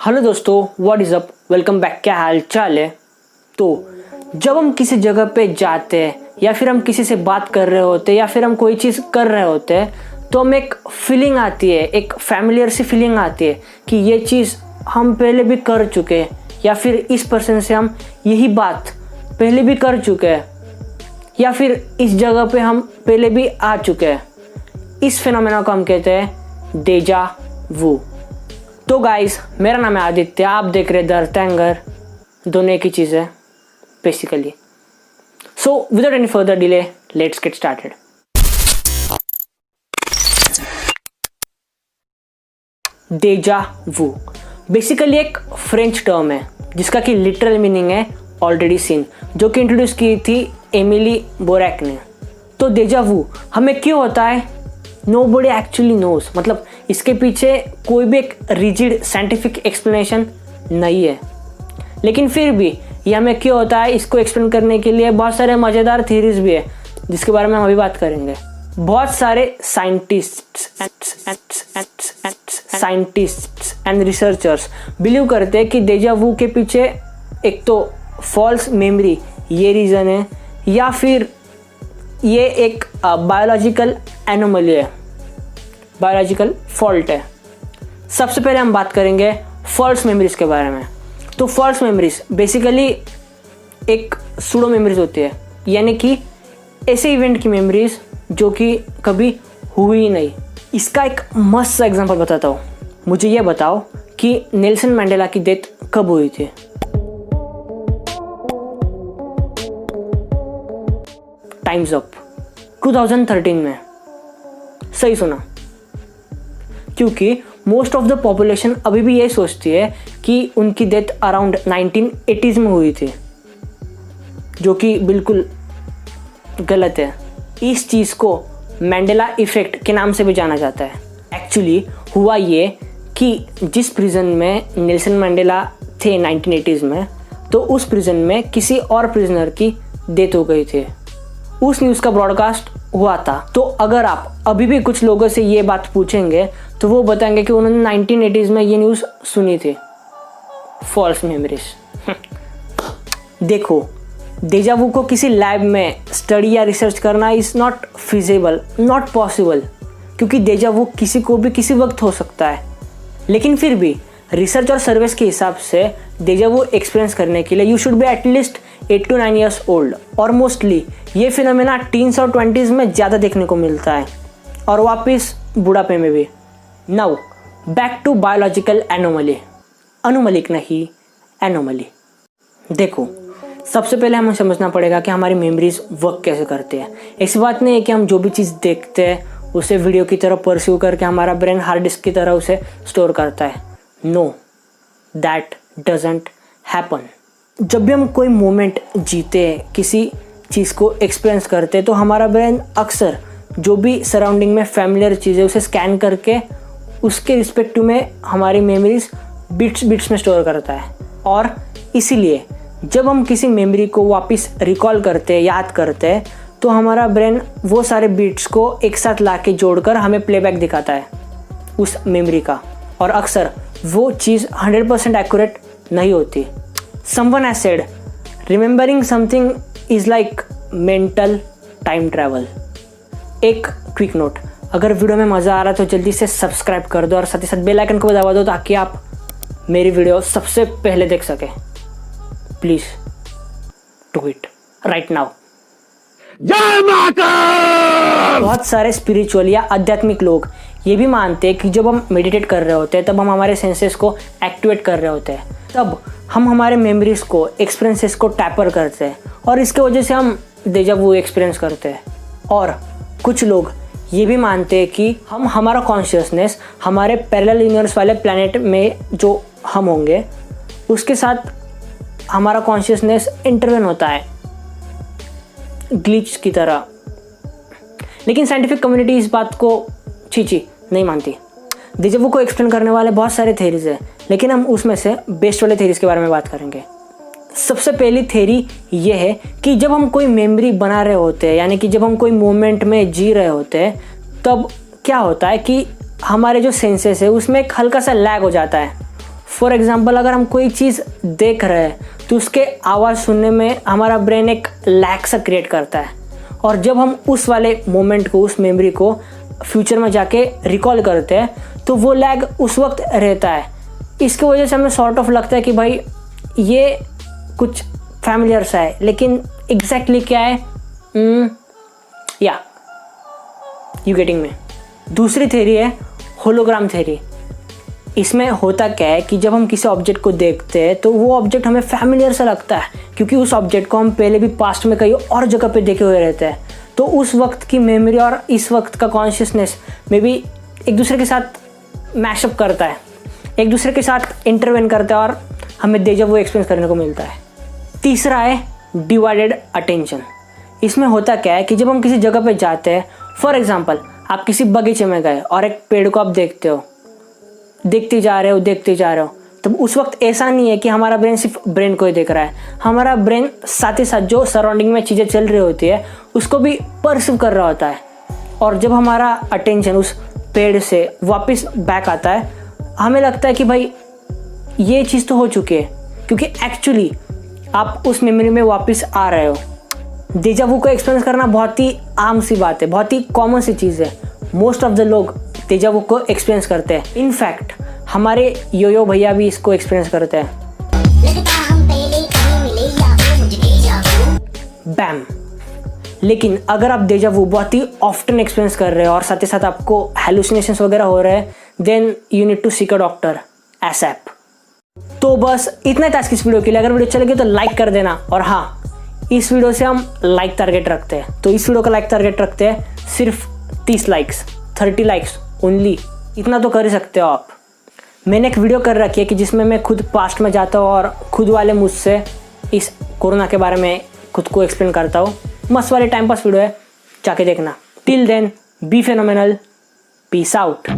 Hello दोस्तों, what is up, welcome back. क्या हाल चाल है। तो जब हम किसी जगह पे जाते हैं या फिर हम किसी से बात कर रहे होते हैं या फिर हम कोई चीज़ कर रहे होते हैं तो हम एक फीलिंग आती है, एक फैमिलियर सी फीलिंग आती है कि ये चीज़ हम पहले भी कर चुके हैं या फिर इस पर्सन से हम यही बात पहले भी कर चुके हैं या फिर इस जगह पे हम पहले भी आ चुके हैं। इस फिनोमेना को हम कहते हैं डेजा वू। तो गाइस, मेरा नाम है आदित्य, आप देख रहे द रैक्टेंगल, दोनों एक ही चीज़ है basically. So without any further delay, let's get started. Deja vu basically एक फ्रेंच टर्म है जिसका कि लिटरल मीनिंग है ऑलरेडी सीन, जो कि इंट्रोड्यूस की थी एमिली बोरैक ने। तो डेजा वू हमें क्यों होता है, नोबडी एक्चुअली नोज। मतलब इसके पीछे कोई भी एक रिजिड साइंटिफिक एक्सप्लेनेशन नहीं है, लेकिन फिर भी ये हमें क्यों होता है, इसको एक्सप्लेन करने के लिए बहुत सारे मज़ेदार थ्योरीज भी है जिसके बारे में हम अभी बात करेंगे। बहुत सारे साइंटिस्ट्स एंड रिसर्चर्स बिलीव करते हैं कि डेजा वू के पीछे एक तो फॉल्स मेमोरी ये रीज़न है या फिर ये एक बायोलॉजिकल एनोमली है, बायोलॉजिकल फॉल्ट है। सबसे पहले हम बात करेंगे फॉल्स मेमोरीज के बारे में। तो फॉल्स मेमोरीज बेसिकली एक सूडो मेमोरीज होती है, यानी कि ऐसे इवेंट की मेमोरीज जो कि कभी हुई ही नहीं। इसका एक मस्त सा एग्जांपल बताता हूँ। मुझे ये बताओ कि नेल्सन मंडेला की डेथ कब हुई थी। टाइम्स अप 2013 में। सही सुना, क्योंकि मोस्ट ऑफ द पॉपुलेशन अभी भी ये सोचती है कि उनकी डेथ अराउंड 1980s में हुई थी, जो कि बिल्कुल गलत है। इस चीज़ को मंडेला इफेक्ट के नाम से भी जाना जाता है। एक्चुअली हुआ ये कि जिस प्रिजन में नेल्सन मंडेला थे 1980s में, तो उस प्रिजन में किसी और प्रिजनर की डेथ हो गई थी। उस न्यूज़ का ब्रॉडकास्ट हुआ था। तो अगर आप अभी भी कुछ लोगों से ये बात पूछेंगे तो वो बताएंगे कि उन्होंने 1980s में ये न्यूज़ सुनी थी। False memories. देखो, डेजा वू को किसी लैब में स्टडी या रिसर्च करना is not feasible, not possible, क्योंकि डेजा वू किसी को भी किसी वक्त हो सकता है। लेकिन फिर भी रिसर्च और सर्विस के हिसाब से डेजा वू एक्सपीरियंस करने के लिए you should be at least 8 to 9 years old. और मोस्टली ये फिनोमेना टीन्स और 20s में ज़्यादा देखने को मिलता है और वापस बुढ़ापे में भी। Now back to biological anomaly. Anomalic नहीं, एनोमली। देखो, सबसे पहले हमें समझना पड़ेगा कि हमारी मेमोरीज वर्क कैसे करते हैं। ऐसी बात नहीं है कि हम जो भी चीज़ देखते हैं उसे वीडियो की तरह परस्यू करके हमारा ब्रेन हार्ड डिस्क की तरह उसे स्टोर करता है। No, that doesn't happen. जब भी हम कोई मोमेंट जीते हैं, किसी चीज़ को एक्सपीरियंस करते हैं, तो हमारा ब्रेन अक्सर जो भी सराउंडिंग में फैमिलियर चीज़ है उसे स्कैन करके उसके रिस्पेक्टिव में हमारी मेमोरीज बिट्स में स्टोर करता है। और इसीलिए जब हम किसी मेमोरी को वापस रिकॉल करते हैं, याद करते हैं, तो हमारा ब्रेन वो सारे बिट्स को एक साथ ला के जोड़कर हमें प्लेबैक दिखाता है उस मेमोरी का। और अक्सर वो चीज़ 100% एक्यूरेट नहीं होती। Someone has said, remembering something is like mental time travel. एक क्विक नोट, अगर वीडियो में मज़ा आ रहा है तो जल्दी से सब्सक्राइब कर दो और साथ ही साथ बेल आइकन को दबा दो ताकि आप मेरी वीडियो सबसे पहले देख सकें। Please do it right now. जय माता। बहुत सारे स्पिरिचुअल या आध्यात्मिक लोग ये भी मानते हैं कि जब हम मेडिटेट कर रहे होते हैं तब हम हमारे सेंसेस को एक्टिवेट कर रहे होते हैं, तब हम हमारे मेमोरीज को, एक्सपीरियंसेस को टैपर करते हैं और इसके वजह से हम डेजा वू एक्सपीरियंस करते हैं। और कुछ लोग ये भी मानते हैं कि हम हमारा कॉन्शियसनेस हमारे पैरेलल यूनिवर्स वाले प्लैनेट में जो हम होंगे उसके साथ हमारा कॉन्शियसनेस इंटरवेन होता है ग्लिच की तरह। लेकिन साइंटिफिक कम्युनिटी इस बात को छी नहीं मानती। डेजा वू को एक्सप्लेन करने वाले बहुत सारे थेरीज है, लेकिन हम उसमें से बेस्ट वाले थेरीज के बारे में बात करेंगे। सबसे पहली थेरी ये है कि जब हम कोई मेमोरी बना रहे होते हैं, यानी कि जब हम कोई मोमेंट में जी रहे होते हैं, तब क्या होता है कि हमारे जो सेंसेस है उसमें एक हल्का सा लैग हो जाता है। फॉर एग्जाम्पल अगर हम कोई चीज़ देख रहे हैं तो उसके आवाज़ सुनने में हमारा ब्रेन एक लैग सा क्रिएट करता है, और जब हम उस वाले मोमेंट को, उस मेमोरी को फ्यूचर में जाके रिकॉल करते हैं तो वो लैग उस वक्त रहता है। इसकी वजह से हमें सॉर्ट ऑफ लगता है कि भाई ये कुछ फैमिलियर सा है, लेकिन एग्जैक्टली क्या है, या यू गेटिंग में। दूसरी थ्योरी है होलोग्राम थ्योरी। इसमें होता क्या है कि जब हम किसी ऑब्जेक्ट को देखते हैं तो वो ऑब्जेक्ट हमें फैमिलियर सा लगता है, क्योंकि उस ऑब्जेक्ट को हम पहले भी पास्ट में कहीं और जगह पे देखे हुए रहते हैं। तो उस वक्त की मेमोरी और इस वक्त का कॉन्शियसनेस में भी एक दूसरे के साथ मैशअप करता है, एक दूसरे के साथ इंटरवेन करता है, और हमें डेजा वू एक्सपीरियंस करने को मिलता है। तीसरा है डिवाइडेड अटेंशन। इसमें होता क्या है कि जब हम किसी जगह पे जाते हैं, फॉर एग्जांपल आप किसी बगीचे में गए और एक पेड़ को आप देखते हो, देखते जा रहे हो, तो उस वक्त ऐसा नहीं है कि हमारा ब्रेन सिर्फ ब्रेन को ही देख रहा है। हमारा ब्रेन साथ ही साथ जो सराउंडिंग में चीज़ें चल रही होती है उसको भी परसीव कर रहा होता है। और जब हमारा अटेंशन उस पेड़ से वापस बैक आता है, हमें लगता है कि भाई ये चीज़ तो हो चुकी है, क्योंकि एक्चुअली आप उस मेमोरी में वापस आ रहे हो। डेजा वू को एक्सपीरियंस करना बहुत ही आम सी बात है, बहुत ही कॉमन सी चीज़ है। मोस्ट ऑफ द लोग डेजा वू को एक्सपीरियंस करते हैं। इनफैक्ट हमारे योयो भैया भी इसको एक्सपीरियंस करते हैं। बैम। लेकिन अगर आप डेजा वू बहुत ही ऑफ्टन एक्सपीरियंस कर रहे हो और साथ ही साथ आपको हेलुसिनेशंस वगैरह हो रहे हैं, then you need to seek a doctor ASAP. तो बस इतना था इस वीडियो के लिए। अगर वीडियो अच्छी लगी तो लाइक कर देना, और हाँ, इस वीडियो से हम लाइक टारगेट रखते हैं, तो इस वीडियो का लाइक टारगेट रखते हैं सिर्फ 30 लाइक्स, 30 लाइक्स ओनली। इतना तो कर ही सकते हो आप। मैंने एक वीडियो कर रखी है कि जिसमें मैं खुद पास्ट में जाता हूँ और खुद वाले मुझसे इस कोरोना के बारे में खुद को एक्सप्लेन करता हूँ। मस्त वाली टाइम पास वीडियो है, जाके देखना। Till then be phenomenal, peace out.